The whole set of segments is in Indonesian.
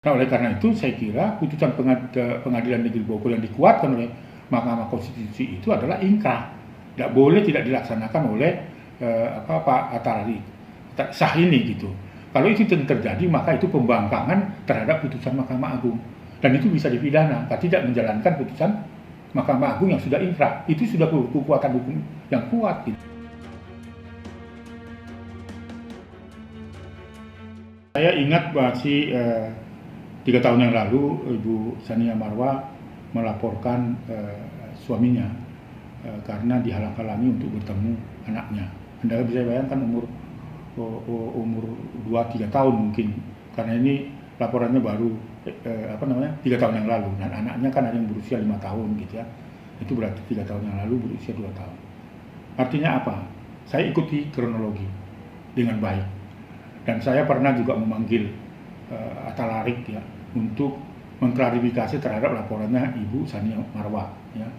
Nah, oleh karena itu saya kira putusan Pengadilan Negeri Bogor yang dikuatkan oleh Mahkamah Konstitusi itu adalah ingkrah. Tidak boleh tidak dilaksanakan oleh Pak Atari sah ini gitu. Kalau itu terjadi maka itu pembangkangan terhadap putusan Mahkamah Agung dan itu bisa dipidana kalau tidak menjalankan putusan Mahkamah Agung yang sudah ingkrah. Itu sudah kekuatan hukum yang kuat gitu. Saya ingat masih 3 tahun yang lalu Ibu Tsania Marwa melaporkan suaminya karena dihalang-halangi untuk bertemu anaknya. Anda bisa bayangkan umur 2-3 tahun mungkin, karena ini laporannya baru 3 tahun yang lalu, dan anaknya kan ada yang berusia 5 tahun gitu ya. Itu berarti 3 tahun yang lalu berusia 2 tahun. Artinya apa? Saya ikuti kronologi dengan baik, dan saya pernah juga memanggil Atalarik ya untuk mengklarifikasi terhadap laporannya Ibu Tsania Marwa ya.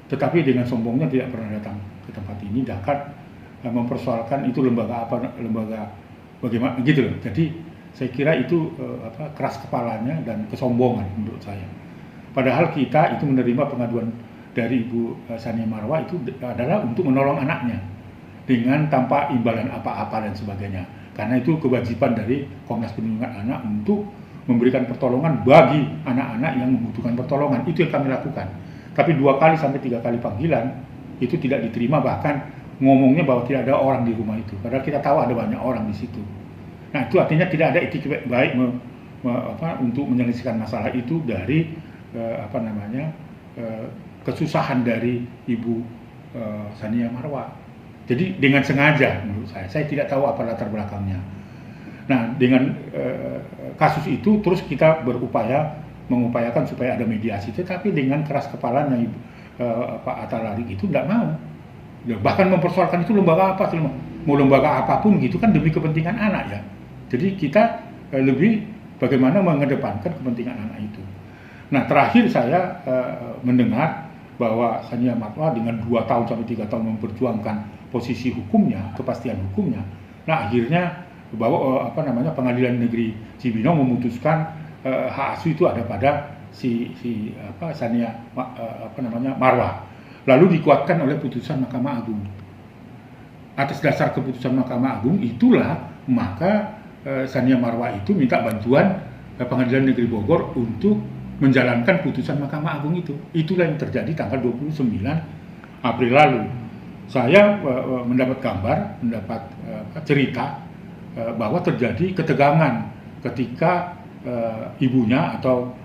Tetapi dengan sombongnya tidak pernah datang ke tempat ini, bahkan mempersoalkan itu lembaga bagaimana gitu loh. Jadi saya kira itu keras kepalanya dan kesombongan menurut saya. Padahal kita itu menerima pengaduan dari Ibu Tsania Marwa itu adalah untuk menolong anaknya dengan tanpa imbalan apa-apa dan sebagainya. Karena itu kewajiban dari Komnas Perlindungan Anak untuk memberikan pertolongan bagi anak-anak yang membutuhkan pertolongan. Itu yang kami lakukan. Tapi 2 kali sampai 3 kali panggilan itu tidak diterima, bahkan ngomongnya bahwa tidak ada orang di rumah itu. Padahal kita tahu ada banyak orang di situ. Nah, itu artinya tidak ada etiket baik untuk menyelesaikan masalah itu dari kesusahan dari Ibu Tsania Marwa. Jadi dengan sengaja menurut saya tidak tahu apa latar belakangnya. Nah, dengan kasus itu terus kita mengupayakan supaya ada mediasi, tetapi dengan keras kepalanya Pak Atalarik itu tidak mau. Bahkan mempersoalkan itu lembaga apa, mau lembaga apapun gitu kan demi kepentingan anak ya. Jadi kita lebih bagaimana mengedepankan kepentingan anak itu. Nah, terakhir saya mendengar bahwa Tsania Marwa dengan 2 tahun sampai 3 tahun memperjuangkan posisi hukumnya, kepastian hukumnya. Nah, akhirnya bahwa Pengadilan Negeri Cibinong memutuskan hak asuh itu ada pada Tsania Marwa. Lalu dikuatkan oleh putusan Mahkamah Agung. Atas dasar keputusan Mahkamah Agung itulah maka Tsania Marwa itu minta bantuan Pengadilan Negeri Bogor untuk menjalankan putusan Mahkamah Agung itu. Itulah yang terjadi tanggal 29 April lalu. Saya mendapat cerita bahwa terjadi ketegangan ketika ibunya atau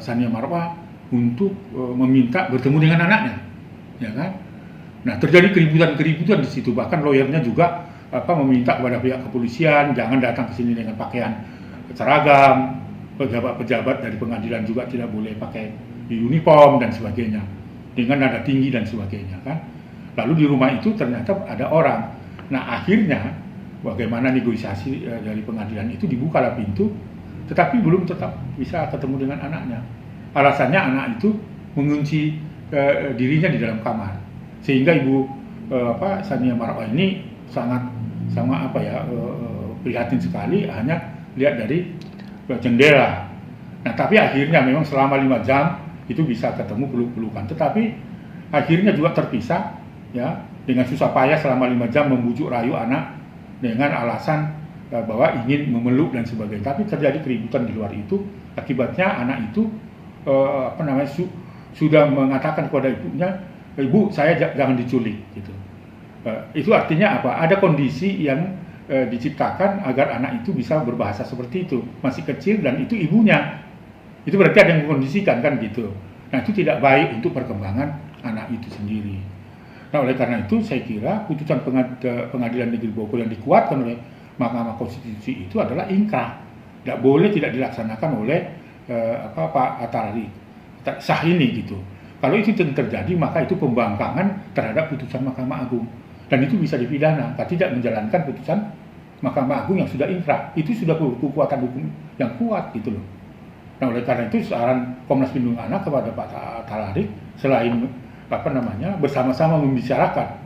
Tsania Marwa untuk meminta bertemu dengan anaknya, ya kan? Nah, terjadi keributan di situ. Bahkan lawyernya juga meminta kepada pihak kepolisian jangan datang ke sini dengan pakaian seragam. Pejabat-pejabat dari pengadilan juga tidak boleh pakai uniform dan sebagainya, dengan nada tinggi dan sebagainya kan. Lalu di rumah itu ternyata ada orang. Nah, akhirnya bagaimana negosiasi dari pengadilan itu dibukalah pintu, tetapi belum tetap bisa ketemu dengan anaknya. Alasannya anak itu mengunci dirinya di dalam kamar, sehingga Ibu Tsania Marwa ini sangat prihatin sekali, hanya lihat dari jendela. Nah, tapi akhirnya memang selama 5 jam itu bisa ketemu peluk-pelukan, tetapi akhirnya juga terpisah ya, dengan susah payah selama 5 jam membujuk rayu anak dengan alasan bahwa ingin memeluk dan sebagainya. Tapi terjadi keributan di luar itu, akibatnya anak itu sudah mengatakan kepada ibunya, "Ibu, saya jangan diculik," gitu. Itu artinya apa? Ada kondisi yang diciptakan agar anak itu bisa berbahasa seperti itu, masih kecil dan itu ibunya. Itu berarti ada yang mengkondisikan kan gitu. Nah, itu tidak baik untuk perkembangan anak itu sendiri. Nah, oleh karena itu saya kira putusan Pengadilan Negeri Bogor yang dikuatkan oleh Mahkamah Konstitusi itu adalah ingkrah. Tidak boleh tidak dilaksanakan oleh Pak Atari sah ini gitu. Kalau itu terjadi maka itu pembangkangan terhadap putusan Mahkamah Agung dan itu bisa dipidana kalau tidak menjalankan putusan Mahkamah Agung yang sudah ingkrah. Itu sudah kekuatan hukum yang kuat gitu loh. Nah, oleh karena itu saran Komnas Perlindungan Anak kepada Pak Atalarik selain bersama-sama membicarakan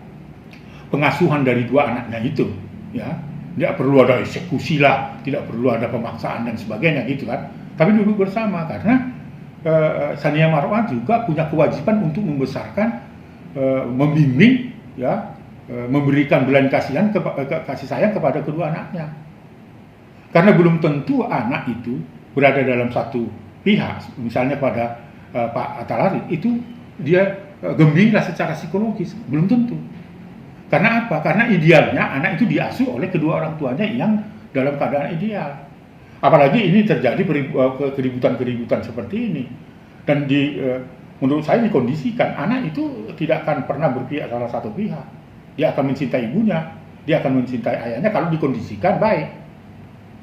pengasuhan dari 2 anaknya itu ya, tidak perlu ada eksekusi lah, tidak perlu ada pemaksaan dan sebagainya gitu kan. tapi duduk bersama karena Sania Marwah juga punya kewajiban untuk membesarkan, membimbing, ya, memberikan belas kasihan kasih sayang kepada kedua anaknya. Karena belum tentu anak itu berada dalam satu pihak, misalnya pada Pak Atalari, itu dia gembira secara psikologis, belum tentu. Karena apa? Karena idealnya anak itu diasuh oleh kedua orang tuanya yang dalam keadaan ideal. Apalagi ini terjadi keributan-keributan seperti ini. Dan menurut saya dikondisikan, anak itu tidak akan pernah berpihak salah satu pihak. Dia akan mencintai ibunya, dia akan mencintai ayahnya kalau dikondisikan baik.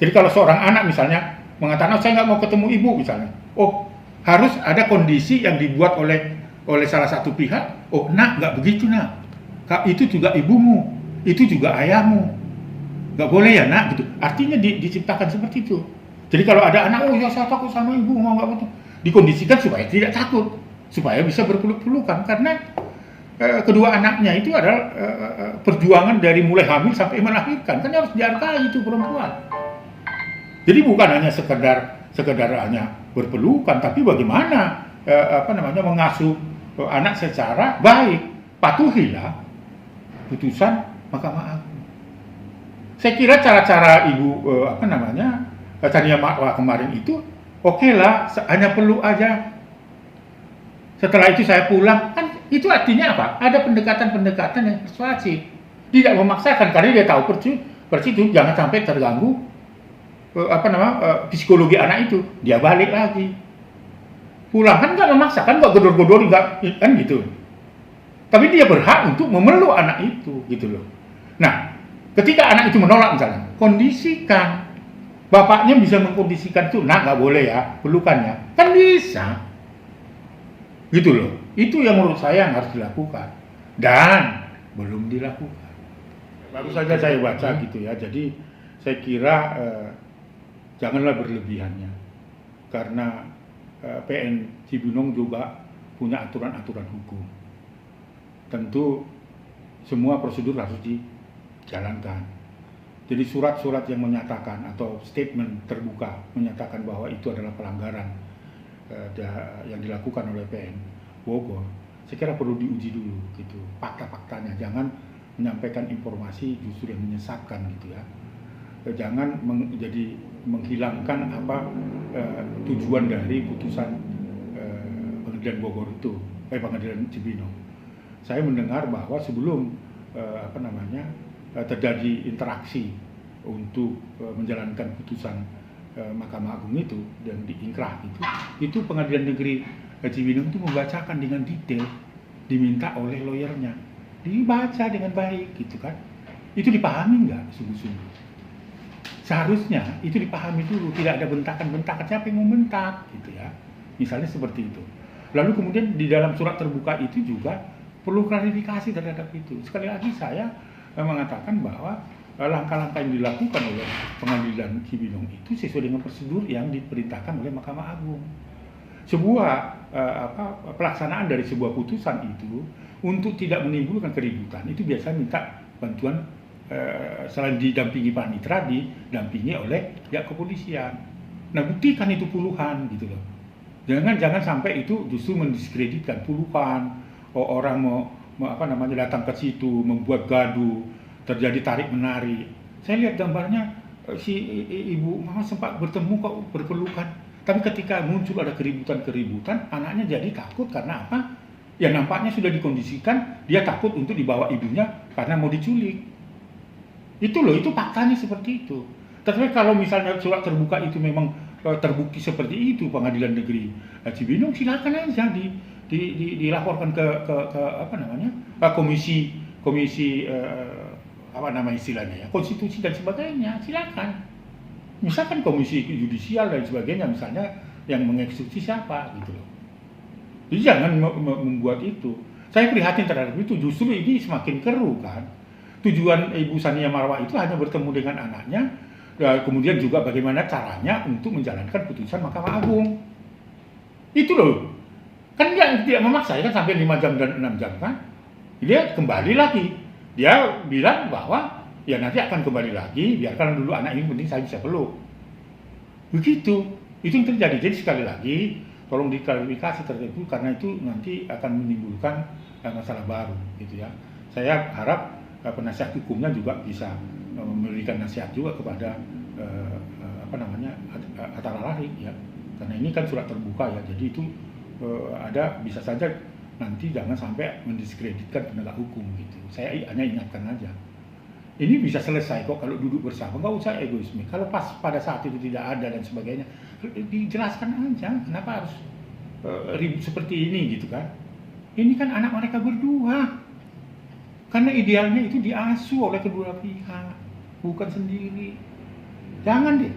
Jadi kalau seorang anak misalnya mengatakan, saya nggak mau ketemu ibu misalnya. Oh, harus ada kondisi yang dibuat oleh salah satu pihak. Oh, nak, nggak begitu nak. Itu juga ibumu, itu juga ayahmu. Nggak boleh ya nak, gitu. Artinya diciptakan seperti itu. Jadi kalau ada anak, oh ya saya takut sama ibu, mau nggak betul. Dikondisikan supaya tidak takut, supaya bisa berpeluk-pelukan. Karena kedua anaknya itu adalah perjuangan dari mulai hamil sampai melahirkan. Kan harus dihargai itu perempuan. Jadi bukan hanya sekedar hanya berpelukan, tapi bagaimana mengasuh anak secara baik. Patuhilah putusan Mahkamah Agung. Saya kira cara-cara Ibu Sania Marwah kemarin itu oke lah, hanya peluk aja. Setelah itu saya pulang, kan itu artinya apa? Ada pendekatan-pendekatan yang persuasif. Tidak memaksakan karena dia tahu persis itu jangan sampai terganggu psikologi anak itu. Dia balik lagi. Pulang kan nggak memaksakan, nggak gedor-gedor, nggak kan gitu. Tapi dia berhak untuk memeluk anak itu, gitu loh. Nah, ketika anak itu menolak misalnya, kondisikan. Bapaknya bisa mengkondisikan itu, nah nggak boleh ya, pelukannya. Kan bisa. Gitu loh. Itu yang menurut saya yang harus dilakukan. Dan belum dilakukan. Baru saja saya baca gitu ya. Jadi saya kira janganlah berlebihannya. Karena PN Cibinong juga punya aturan-aturan hukum. Tentu semua prosedur harus dijalankan. Jadi surat-surat yang menyatakan atau statement terbuka menyatakan bahwa itu adalah pelanggaran yang dilakukan oleh PN Bogor, saya kira perlu diuji dulu gitu, fakta-faktanya. Jangan menyampaikan informasi justru yang menyesatkan gitu ya. Jangan jadi menghilangkan tujuan dari putusan pengadilan Bogor itu, pengadilan Cibinong. Saya mendengar bahwa sebelum terjadi interaksi untuk menjalankan putusan Mahkamah Agung itu dan diingkrah itu pengadilan negeri Cibinong itu membacakan dengan detail, diminta oleh lawyernya, dibaca dengan baik gitu kan. Itu dipahami nggak sungguh-sungguh? Seharusnya itu dipahami dulu, tidak ada bentakan-bentakan, siapa yang membentak gitu ya. Misalnya seperti itu. Lalu kemudian di dalam surat terbuka itu juga perlu klarifikasi terhadap itu. Sekali lagi saya mengatakan bahwa langkah-langkah yang dilakukan oleh pengadilan Cibinong itu sesuai dengan prosedur yang diperintahkan oleh Mahkamah Agung. Sebuah pelaksanaan dari sebuah putusan itu untuk tidak menimbulkan keributan itu biasanya minta bantuan selain didampingi panitera, didampingi oleh pihak kepolisian. Nah, buktikan itu puluhan gitu loh. Jangan sampai itu justru mendiskreditkan puluhan orang datang ke situ membuat gaduh, terjadi tarik menarik. Saya lihat gambarnya si ibu mama sempat bertemu kok berpelukan. Tapi ketika muncul ada keributan, anaknya jadi takut karena apa? Ya nampaknya sudah dikondisikan, dia takut untuk dibawa ibunya karena mau diculik. Itu loh, itu faktanya seperti itu. Tapi kalau misalnya surat terbuka itu memang terbukti seperti itu pengadilan negeri Cibinong, silakan aja dilaporkan ke komisi istilahnya ya, konstitusi dan sebagainya, silakan. Misalkan komisi yudisial dan sebagainya misalnya yang mengeksekusi siapa gitu loh. Jadi jangan membuat itu. Saya prihatin terhadap itu, justru ini semakin keruh kan. Tujuan Ibu Sania Marwah itu hanya bertemu dengan anaknya, kemudian juga bagaimana caranya untuk menjalankan putusan Mahkamah Agung. Itu loh. Kan dia tidak memaksa, ya kan sampai 5 jam dan 6 jam kan. Dia kembali lagi. Dia bilang bahwa ya nanti akan kembali lagi, biarkan dulu anak ini penting saya bisa peluk. Begitu. Itu yang terjadi. Jadi sekali lagi, tolong diklarifikasi tertentu karena itu nanti akan menimbulkan masalah baru, gitu ya. Saya harap penasihat hukumnya juga bisa memberikan nasihat juga kepada Hatta Rarahik ya. Karena ini kan surat terbuka ya. Jadi itu ada bisa saja nanti jangan sampai mendiskreditkan penegak hukum gitu. Saya hanya ingatkan aja. Ini bisa selesai kok kalau duduk bersama, nggak usah egoisme. Kalau pas pada saat itu tidak ada dan sebagainya, dijelaskan aja kenapa harus ribut seperti ini gitu kan. Ini kan anak mereka berdua. Karena idealnya itu diasuh oleh kedua pihak, bukan sendiri. Jangan deh.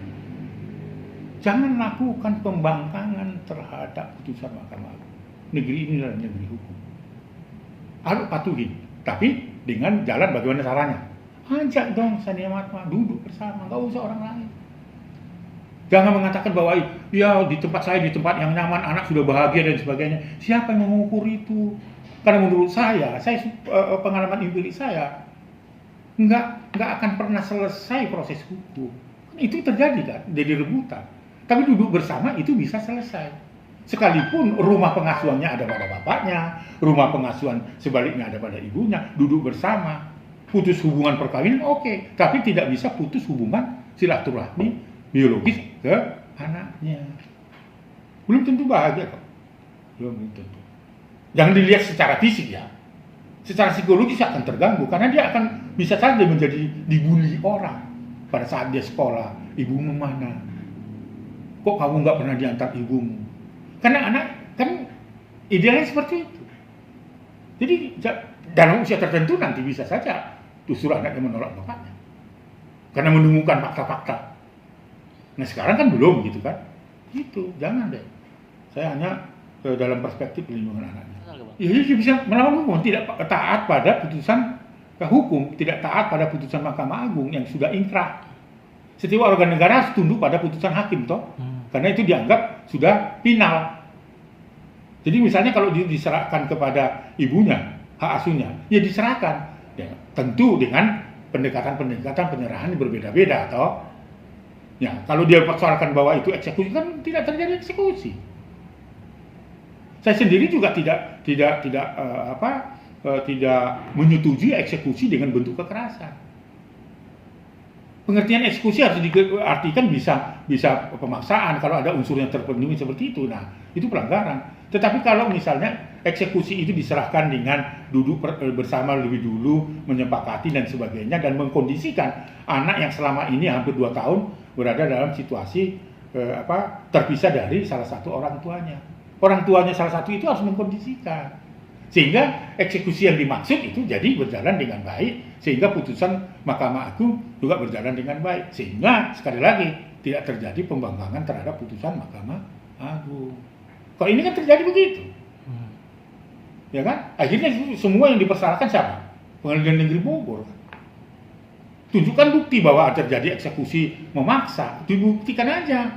Jangan lakukan pembangkangan terhadap putusan Mahkamah Agung. Negeri ini adalah negeri hukum. Harus patuhin, tapi dengan jalan bagaimana caranya. Ajak dong Sania Matma duduk bersama, nggak usah orang lain. Jangan mengatakan bahwa ya di tempat saya, di tempat yang nyaman, anak sudah bahagia dan sebagainya. Siapa yang mengukur itu? Karena menurut saya pengalaman empirik saya nggak akan pernah selesai proses hukum. Itu terjadi kan, jadi rebutan. Tapi duduk bersama itu bisa selesai. Sekalipun rumah pengasuhannya ada pada bapaknya, rumah pengasuhan sebaliknya ada pada ibunya, duduk bersama. Putus hubungan perkawinan oke, tapi tidak bisa putus hubungan silaturahmi biologis ke anaknya. Belum tentu bahagia kok. Belum tentu. Jangan dilihat secara fisik ya. Secara psikologis akan terganggu karena dia akan bisa saja menjadi dibully orang pada saat dia sekolah. Ibumu mana? Kok kamu nggak pernah diantar ibumu? Karena anak kan idealnya seperti itu. Jadi dalam usia tertentu nanti bisa saja justru anaknya menolak bapaknya karena menemukan fakta-fakta. Nah sekarang kan belum gitu kan? Gitu, jangan deh. Saya hanya dalam perspektif perlindungan anaknya. Ya, dia bisa melawan hukum, tidak taat pada putusan hukum, tidak taat pada putusan Mahkamah Agung yang sudah inkrah. Setiap organ negara harus tunduk pada putusan hakim toh, karena itu dianggap sudah final. Jadi misalnya kalau diserahkan kepada ibunya, hak asuhnya, ya diserahkan. Ya, tentu dengan pendekatan penyerahan yang berbeda-beda toh. Ya, kalau dia persoalkan bahwa itu eksekusi kan tidak terjadi eksekusi. Saya sendiri juga tidak menyetujui eksekusi dengan bentuk kekerasan. Pengertian eksekusi harus diartikan bisa pemaksaan kalau ada unsur yang terpenuhi seperti itu. Nah, itu pelanggaran. Tetapi kalau misalnya eksekusi itu diserahkan dengan duduk bersama lebih dulu, menyepakati dan sebagainya dan mengkondisikan anak yang selama ini hampir 2 tahun berada dalam situasi terpisah dari salah satu orang tuanya. Orang tuanya salah satu itu harus mengkondisikan. Sehingga eksekusi yang dimaksud itu jadi berjalan dengan baik, sehingga putusan Mahkamah Agung juga berjalan dengan baik. Sehingga sekali lagi tidak terjadi pembangkangan terhadap putusan Mahkamah Agung. Kalau ini kan terjadi begitu. Ya kan? Akhirnya semua yang dipersalahkan siapa? Pengadilan Negeri Bogor. Tunjukkan bukti bahwa terjadi eksekusi memaksa, dibuktikan aja.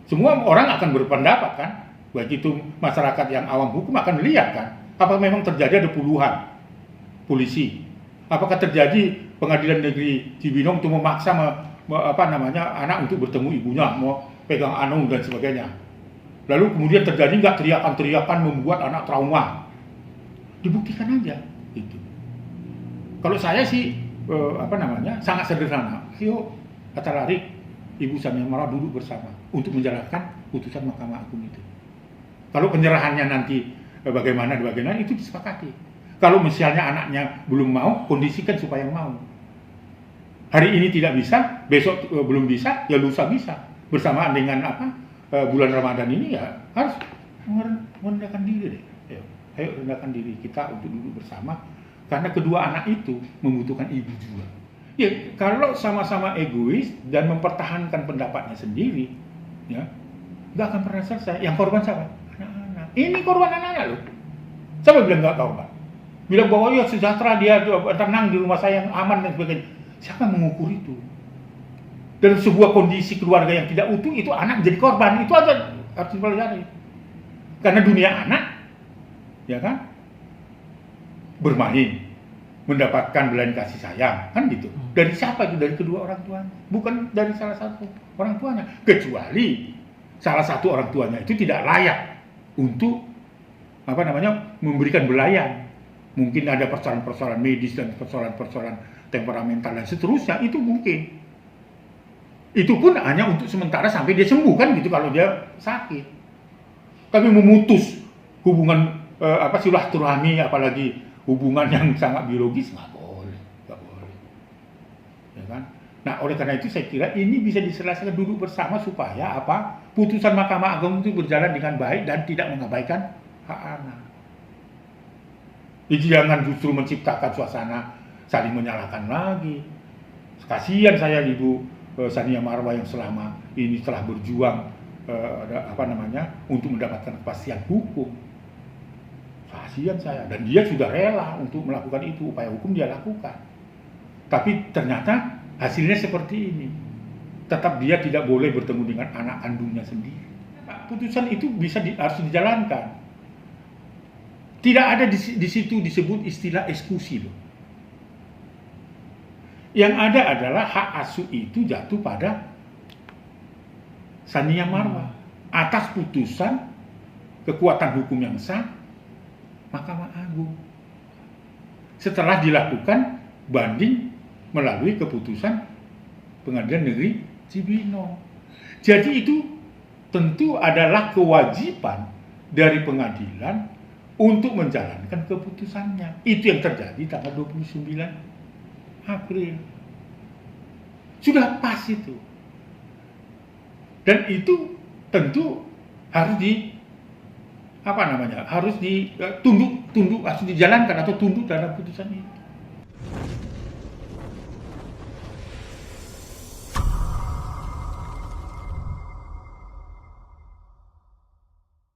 Semua orang akan berpendapat kan? Baik itu masyarakat yang awam hukum akan melihat kan, apakah memang terjadi ada puluhan polisi, apakah terjadi pengadilan negeri Cibinong untuk memaksa anak untuk bertemu ibunya, mau pegang anu dan sebagainya. Lalu kemudian terjadi nggak teriakan-teriakan membuat anak trauma, dibuktikan aja gitu. Kalau saya sih sangat sederhana, ayo Hatta Rarahik, Ibu Sania Marah duduk bersama untuk menjalankan putusan Mahkamah Agung itu. Kalau penyerahannya nanti bagaimana itu disepakati. Kalau misalnya anaknya belum mau, kondisikan supaya mau. Hari ini tidak bisa, besok belum bisa, ya lusa bisa. Bersamaan dengan bulan Ramadan ini ya harus merendahkan diri deh. Ayo rendahkan diri kita untuk duduk bersama. Karena kedua anak itu membutuhkan ibu juga. Ya kalau sama-sama egois dan mempertahankan pendapatnya sendiri, ya nggak akan pernah selesai. Yang korban siapa? Ini korban anak-anak loh. Siapa bilang nggak korban? Bilang bahwa ya sejahtera dia tenang di rumah saya yang aman dan sebagainya. Siapa yang mengukur itu? Dalam sebuah kondisi keluarga yang tidak utuh itu anak menjadi korban. Itu aja harus dipelajari. Karena dunia anak, ya kan, bermain, mendapatkan belas kasih sayang, kan gitu. Dari siapa itu? Dari kedua orang tuanya, bukan dari salah satu orang tuanya. Kecuali salah satu orang tuanya itu tidak layak untuk memberikan belayan. Mungkin ada persoalan-persoalan medis dan persoalan-persoalan temperamental dan seterusnya, itu mungkin. Itu pun hanya untuk sementara sampai dia sembuh, kan gitu kalau dia sakit. Tapi memutus hubungan silaturahmi, apalagi hubungan yang sangat biologis, nggak boleh. Ya kan? Nah, oleh karena itu saya kira ini bisa diselesaikan duduk bersama supaya putusan Mahkamah Agung itu berjalan dengan baik dan tidak mengabaikan hak anak. Jadi jangan justru menciptakan suasana saling menyalahkan lagi. Kasihan saya Ibu Tsania Marwah yang selama ini telah berjuang untuk mendapatkan kepastian hukum. Kasihan saya, dan dia sudah rela untuk melakukan itu, upaya hukum dia lakukan. Tapi ternyata hasilnya seperti ini. Tetap dia tidak boleh bertemu dengan anak kandungnya sendiri. Putusan itu harus dijalankan. Tidak ada di situ disebut istilah eksekusi loh. Yang ada adalah hak asuh itu jatuh pada Tsania Marwah atas putusan kekuatan hukum yang sah Mahkamah Agung. Setelah dilakukan banding melalui keputusan Pengadilan Negeri Cibinong. Jadi itu tentu adalah kewajiban dari pengadilan untuk menjalankan keputusannya. Itu yang terjadi tanggal 29 April. Sudah pas itu. Dan itu tentu harus harus ditunduk, harus dijalankan atau tunduk dalam putusan itu.